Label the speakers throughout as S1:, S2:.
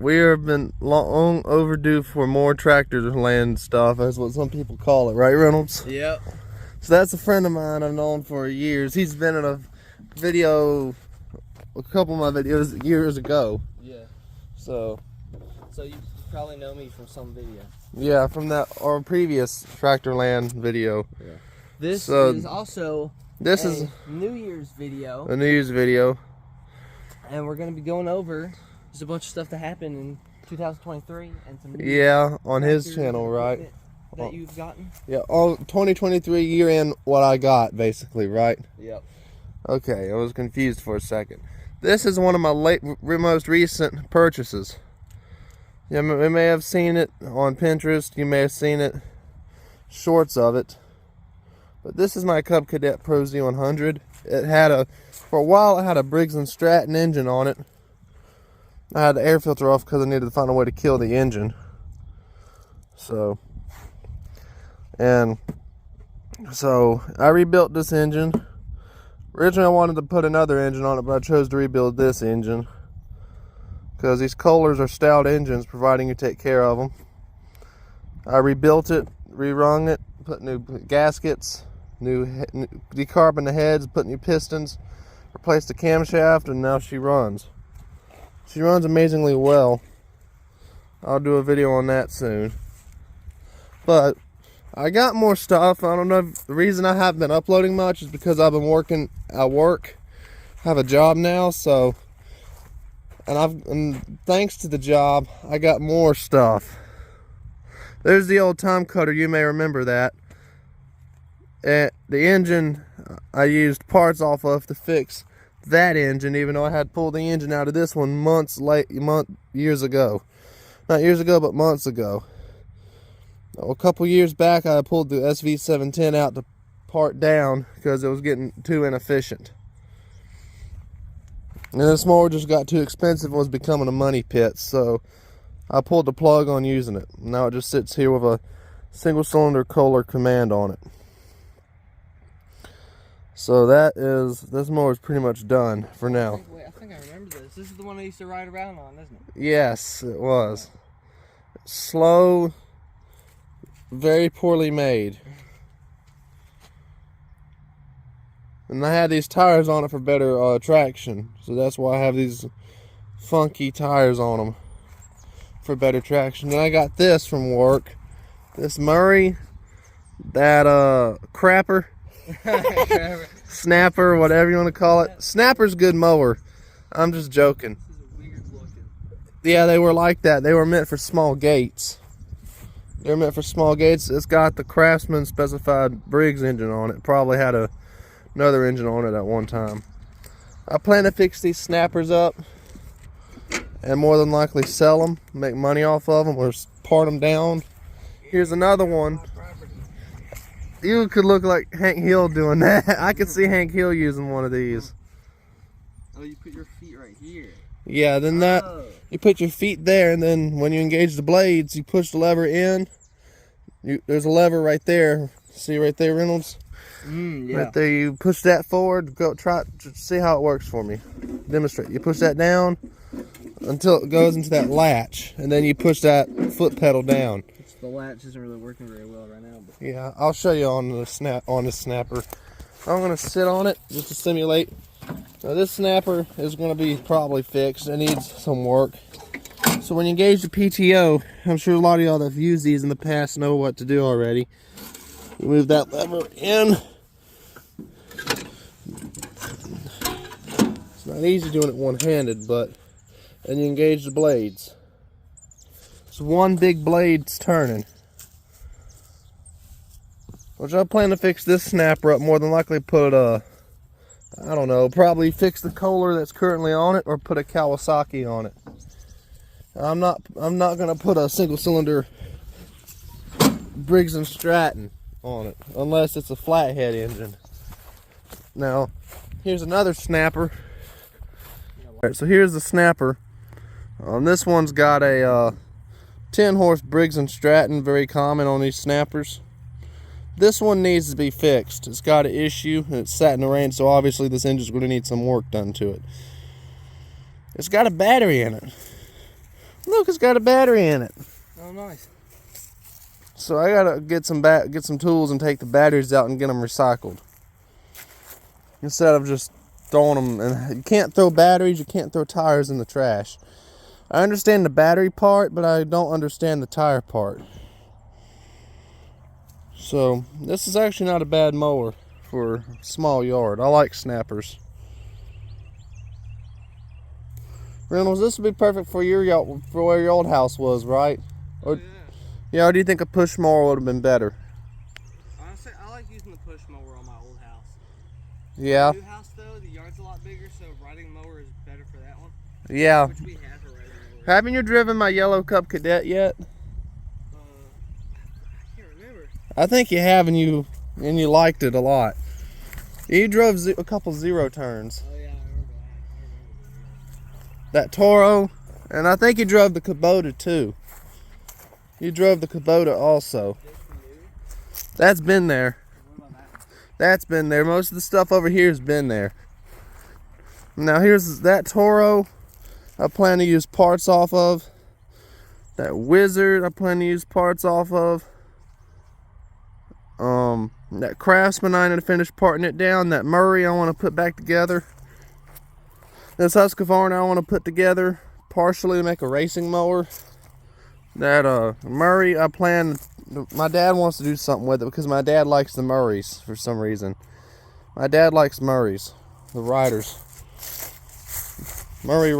S1: we've been long overdue for more tractorland stuff, that's what some people call it, right, Reynolds?
S2: Yep.
S1: So that's a friend of mine I've known for years. He's been in a video, a couple of my videos years ago.
S2: Yeah.
S1: So
S2: you probably know me from some video.
S1: Yeah, from that our previous tractorland video.
S2: Yeah. This is also a New Year's video.
S1: A New Year's video.
S2: And we're going to be going over just a bunch of stuff that happened in 2023 and some
S1: new on his channel, right?
S2: That you've gotten?
S1: Yeah, all 2023 year end what I got, basically, right?
S2: Yep.
S1: Okay, I was confused for a second. This is one of my most recent purchases. You may have seen it on Pinterest. You may have seen it, shorts of it. But this is my Cub Cadet Pro Z100. It had for a while it had a Briggs & Stratton engine on it. I had the air filter off because I needed to find a way to kill the engine. So I rebuilt this engine. Originally I wanted to put another engine on it, but I chose to rebuild this engine because these Kohlers are stout engines, providing you take care of them. I rebuilt it, rerung it, put new gaskets, decarboned the heads, put new pistons, replaced the camshaft, and now she runs. She runs amazingly well. I'll do a video on that soon. But I got more stuff. I don't know if the reason I haven't been uploading much is because I've been working at work. I have a job now, so and thanks to the job, I got more stuff. There's the old time cutter, you may remember that. And the engine I used parts off of to fix that engine, even though I had pulled the engine out of this one years ago. Not years ago, but months ago. A couple years back, I pulled the SV710 out to part down because it was getting too inefficient. And this mower just got too expensive and was becoming a money pit, so I pulled the plug on using it. Now it just sits here with a single cylinder Kohler command on it. So this mower is pretty much done for now.
S2: I think I remember this. This is the one I used to ride around on, isn't it?
S1: Yes, it was. Slow, very poorly made. And I had these tires on it for better traction. So that's why I have these funky tires on them for better traction. Then I got this from work. This Murray, that crapper. Snapper, whatever you want to call it. Snapper's good mower. I'm just joking.
S2: This is weird looking.
S1: Yeah, they were like that. They were meant for small gates. They're meant for small gates. It's got the Craftsman specified Briggs engine on it. Probably had another engine on it at one time. I plan to fix these snappers up and more than likely sell them, make money off of them, or part them down. Here's another one. You could look like Hank Hill doing that. I could see Hank Hill using one of these.
S2: Oh, you put your feet right here.
S1: Yeah, then you put your feet there, and then when you engage the blades, you push the lever in. There's a lever right there. See right there, Reynolds?
S2: Yeah.
S1: Right there, you push that forward. Go try to see how it works for me. Demonstrate. You push that down until it goes into that latch, and then you push that foot pedal down.
S2: The latch isn't really working very well right now. But
S1: yeah, I'll show you on the snapper. I'm gonna sit on it just to simulate. Now this snapper is gonna be probably fixed. It needs some work. So when you engage the PTO, I'm sure a lot of y'all that have used these in the past know what to do already. You move that lever in. It's not easy doing it one-handed, and you engage the blades. So one big blade's turning. Which I plan to fix this snapper up, more than likely put I don't know, probably fix the Kohler that's currently on it or put a Kawasaki on it. I'm not gonna put a single cylinder Briggs & Stratton on it unless it's a flathead engine. Now, here's another snapper. Alright, so here's the snapper. This one's got a 10 horse Briggs & Stratton, very common on these snappers. This one needs to be fixed. It's got an issue and it's sat in the rain, so obviously this engine's going to need some work done to it. It's got a battery in it. Look, it's got a battery in it.
S2: Oh, nice.
S1: So I gotta get some tools and take the batteries out and get them recycled. Instead of just throwing them. And you can't throw batteries, you can't throw tires in the trash. I understand the battery part, but I don't understand the tire part. So this is actually not a bad mower for a small yard. I like snappers. Reynolds, this would be perfect for for where your old house was, right? Or,
S2: yeah.
S1: Yeah, or do you think a push mower would have been better?
S2: Honestly, I like using the push mower on my old house.
S1: Yeah.
S2: The new house though, the yard's a lot bigger, so riding mower is better for that one.
S1: Yeah.
S2: Which we have a riding mower.
S1: Haven't you driven my yellow Cub Cadet yet?
S2: I can't remember.
S1: I think you have, and you liked it a lot. You drove a couple zero turns.
S2: Oh yeah, I remember
S1: That Toro, and I think you drove the Kubota too. You drove the Kubota also. That's been there. That's been there. Most of the stuff over here has been there. Now here's that Toro I plan to use parts off of. That Wizard I plan to use parts off of. That Craftsman I need to finish parting it down. That Murray I want to put back together. This Husqvarna I want to put together partially to make a racing mower. That Murray I plan, my dad wants to do something with it because my dad likes the Murrays for some reason. My dad likes Murrays, the riders. Murray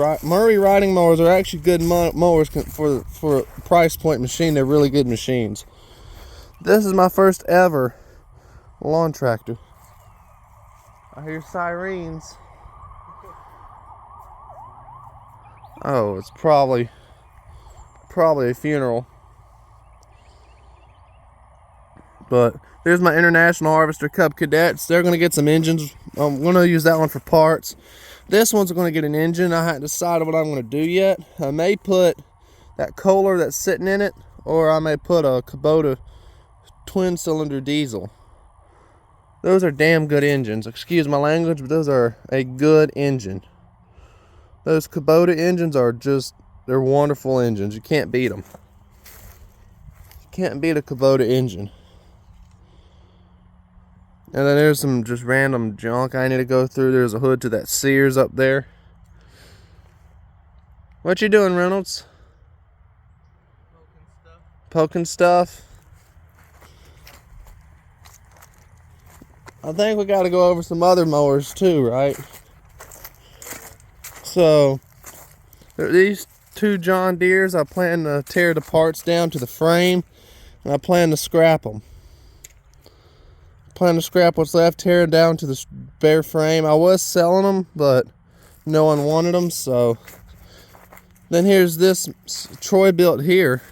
S1: riding mowers are actually good mowers for a price point machine. They're really good machines. This is my first ever lawn tractor. I hear sirens. Oh, it's probably a funeral. But there's my International Harvester Cub Cadets. They're going to get some engines. I'm going to use that one for parts. This one's going to get an engine. I haven't decided what I'm going to do yet. I may put that Kohler that's sitting in it, or I may put a Kubota twin cylinder diesel. Those are damn good engines. Excuse my language, but those are a good engine. Those Kubota engines are they're wonderful engines. You can't beat them. You can't beat a Kubota engine. And then there's some just random junk I need to go through. There's a hood to that Sears up there. What you doing, Reynolds? Poking stuff. I think we got to go over some other mowers too, right? So, these two John Deeres, I plan to tear the parts down to the frame, and I plan to scrap them. Plan to scrap what's left, tear it down to the bare frame. I was selling them, but no one wanted them, so. Then here's this Troy built here.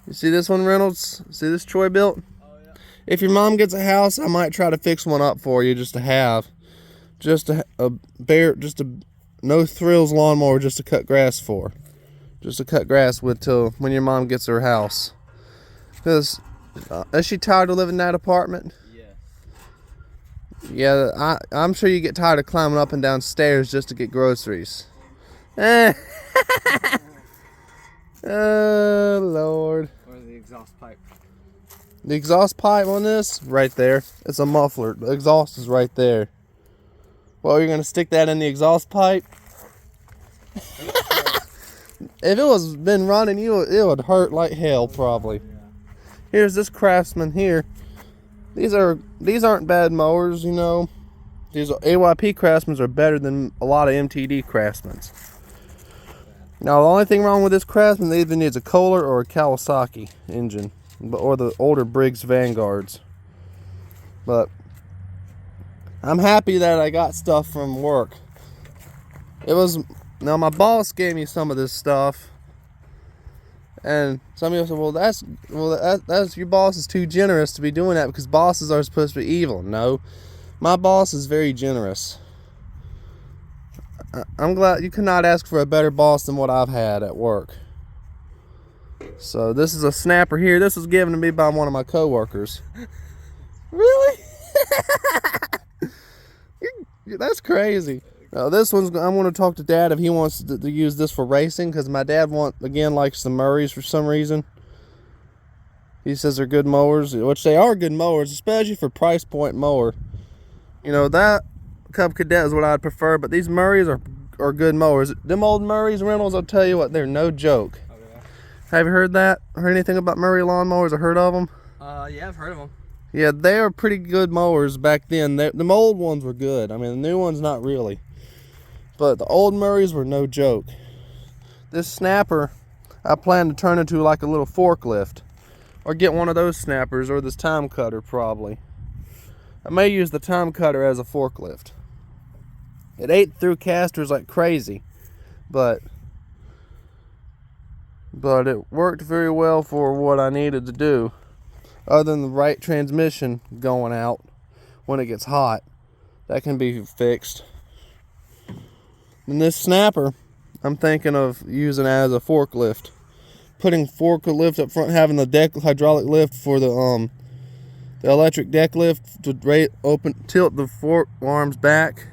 S1: You see this one, Reynolds? See this Troy built?
S2: Oh, yeah.
S1: If your mom gets a house, I might try to fix one up for you just to have. Just a no thrills lawnmower just to cut grass for. Just to cut grass with till when your mom gets her house. Because, is she tired of living in that apartment?
S2: Yes.
S1: Yeah, I'm sure you get tired of climbing up and down stairs just to get groceries. Oh, Lord.
S2: Or the exhaust pipe.
S1: The exhaust pipe on this? Right there. It's a muffler. The exhaust is right there. Well, you're going to stick that in the exhaust pipe? If it was been running, it would hurt like hell, probably.
S2: Yeah.
S1: Here's this Craftsman here. These aren't bad mowers, you know. These AYP Craftsmans are better than a lot of MTD Craftsmans. Now, the only thing wrong with this Craftsman, it either needs a Kohler or a Kawasaki engine, or the older Briggs Vanguards. But I'm happy that I got stuff from work. Now my boss gave me some of this stuff, and some people said, that's your boss is too generous to be doing that because bosses are supposed to be evil. No, my boss is very generous. I'm glad you could not ask for a better boss than what I've had at work. So this is a snapper here. This was given to me by one of my coworkers. Really? That's crazy. Now this one's, I want to talk to Dad if he wants to use this for racing, because my dad likes the Murrays for some reason. He says they're good mowers, which they are good mowers, especially for price point mower. You know, that Cub Cadet is what I'd prefer, but these Murrays are good mowers. Them old Murrays Reynolds, I'll tell you what, they're no joke. Oh, yeah. Have you heard that? Heard anything about Murray lawnmowers or heard of them?
S2: Yeah, I've heard of them.
S1: Yeah, they were pretty good mowers back then. Them old ones were good. I mean, the new ones not really. But the old Murrays were no joke. This snapper, I plan to turn into like a little forklift. Or get one of those snappers, or this time cutter probably. I may use the time cutter as a forklift. It ate through casters like crazy. But it worked very well for what I needed to do. Other than the right transmission going out when it gets hot. That can be fixed. And this snapper, I'm thinking of using as a forklift. Putting forklift up front, having the hydraulic lift for the electric deck lift to tilt the fork arms back.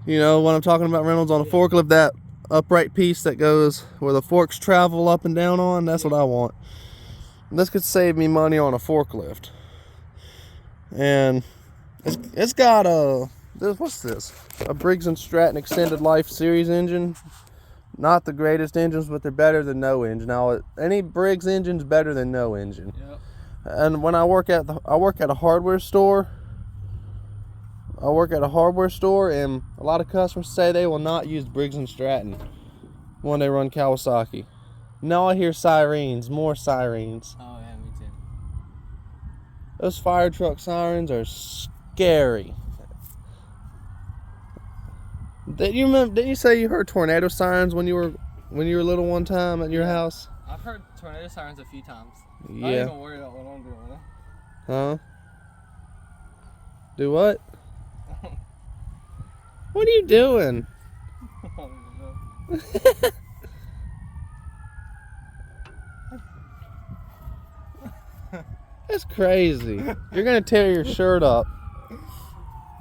S1: You know what I'm talking about, Reynolds, on a forklift, that upright piece that goes where the forks travel up and down on. That's what I want. This could save me money on a forklift. And it's got what's this? A Briggs & Stratton Extended Life Series engine. Not the greatest engines, but they're better than no engine. Now, any Briggs engine's better than no engine. Yep. And when I work at a hardware store. And a lot of customers say they will not use Briggs & Stratton when they run Kawasaki. Now I hear sirens, more sirens.
S2: Oh yeah, me too.
S1: Those fire truck sirens are scary. Didn't you say you heard tornado sirens when you were little one time at your house?
S2: I've heard tornado sirens a few times.
S1: Yeah.
S2: I don't even worry about what I'm doing.
S1: Huh? Do what? What are you doing? That's crazy. You're gonna tear your shirt up.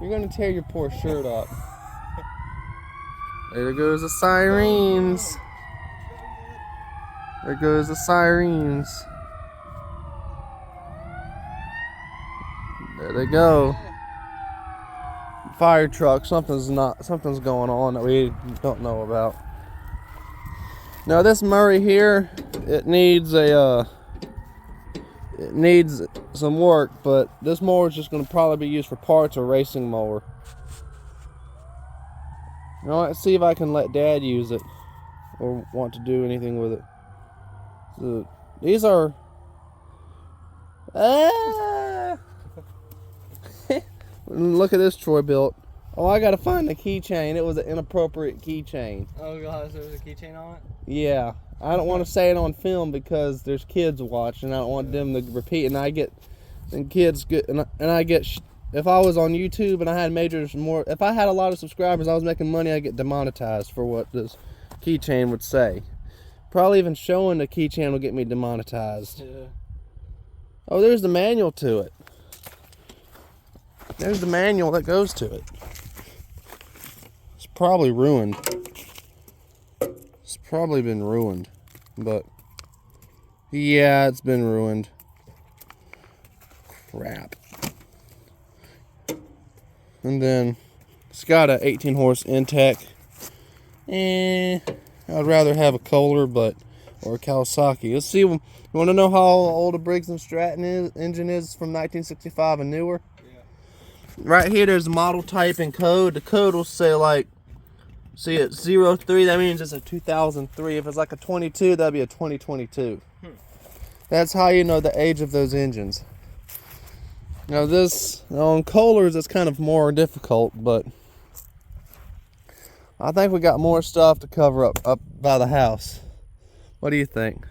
S1: You're gonna tear your poor shirt up. There goes the sirens. There goes the sirens. There they go. Fire truck. Something's going on that we don't know about. Now this Murray here, it needs some work, but this mower is just going to probably be used for parts or racing mower. Now let's see if I can let Dad use it or want to do anything with it. So these are look at this Troy built. Oh, I gotta find the keychain. It was an inappropriate keychain.
S2: Oh gosh, there was a keychain on it?
S1: Yeah. I don't want to say it on film because there's kids watching. I don't want them to repeat, and if I was on YouTube and I had if I had a lot of subscribers, I was making money, I'd get demonetized for what this keychain would say. Probably even showing the keychain will get me demonetized. Yeah. Oh, there's the manual to it. There's the manual that goes to it. It's probably ruined. It's probably been ruined. But yeah, it's been ruined. Crap. And then it's got a 18 horse Intech. I'd rather have a Kohler or a Kawasaki. Let's see. You want to know how old a Briggs & Stratton engine is from 1965 and newer? Yeah. Right here, there's the model type and code. The code will say see it's 03. That means it's a 2003. If it's like a 22, that'd be a 2022. That's how you know the age of those engines. Now on Kohlers, it's kind of more difficult, but I think we got more stuff to cover up by the house. What do you think?